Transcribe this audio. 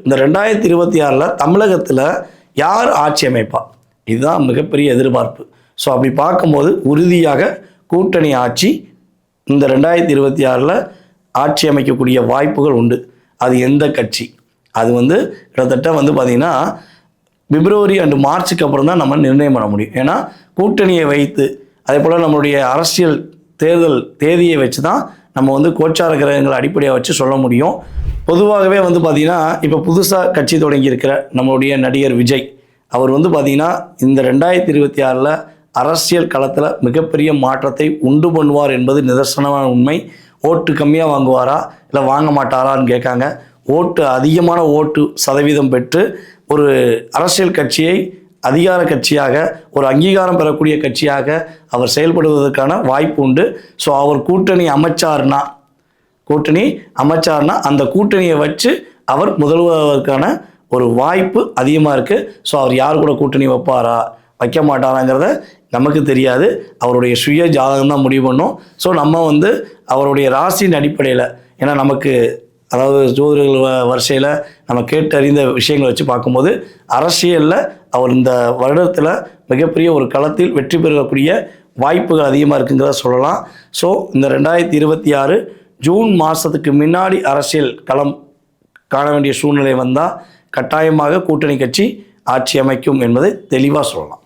இந்த 2026 தமிழகத்தில் யார் ஆட்சி அமைப்பா, இதுதான் மிகப்பெரிய எதிர்பார்ப்பு. ஸோ அப்படி பார்க்கும்போது உறுதியாக கூட்டணி ஆட்சி இந்த 2026 ஆட்சி அமைக்கக்கூடிய வாய்ப்புகள் உண்டு. அது எந்த கட்சி, அது கிட்டத்தட்ட பார்த்திங்கன்னா பிப்ரவரி அண்டு மார்ச்சுக்கு அப்புறம் தான் நம்ம நிர்ணயம் பண்ண முடியும். ஏன்னா கூட்டணியை வைத்து அதே போல் நம்மளுடைய அரசியல் தேர்தல் தேதியை வச்சு தான் நம்ம கோச்சார கிரகங்களை அடிப்படையாக வச்சு சொல்ல முடியும். பொதுவாகவே பார்த்திங்கன்னா இப்போ புதுசாக கட்சி தொடங்கி இருக்கிற நம்மளுடைய நடிகர் விஜய் அவர் பார்த்திங்கன்னா இந்த 2026 அரசியல் களத்தில் மிகப்பெரிய மாற்றத்தை உண்டு பண்ணுவார் என்பது நிதர்சனமான உண்மை. ஓட்டு கம்மியாக வாங்குவாரா இல்லை வாங்க மாட்டாரான்னு கேட்காங்க. அதிகமான ஓட்டு சதவீதம் பெற்று ஒரு அரசியல் கட்சியை அதிகார கட்சியாக, ஒரு அங்கீகாரம் பெறக்கூடிய கட்சியாக அவர் செயல்படுவதற்கான வாய்ப்பு உண்டு. ஸோ அவர் கூட்டணி அமைச்சார்னா அந்த கூட்டணியை வச்சு அவர் முதல்வதற்கான ஒரு வாய்ப்பு அதிகமாக இருக்குது. ஸோ அவர் யார் கூட கூட்டணி வைப்பாரா வைக்க மாட்டாராங்கிறத நமக்கு தெரியாது. அவருடைய சுய ஜாதகம் தான் முடிவு பண்ணும். ஸோ நம்ம அவருடைய ராசியின் அடிப்படையில், ஏன்னா நமக்கு அதாவது ஜோதிடர்கள் வரிசையில் நம்ம கேட்டறிந்த விஷயங்களை வச்சு பார்க்கும்போது அரசியலில் அவர் இந்த வருடத்தில் மிகப்பெரிய ஒரு களத்தில் வெற்றி பெறக்கூடிய வாய்ப்புகள் அதிகமாக இருக்குங்கிறத சொல்லலாம். ஸோ இந்த 2026 ஜூன் மாதத்துக்கு முன்னாடி அரசியல் களம் காண வேண்டிய சூழ்நிலை வந்தால் கட்டாயமாக கூட்டணி கட்சி ஆட்சி அமைக்கும் என்பதை தெளிவாக சொல்லலாம்.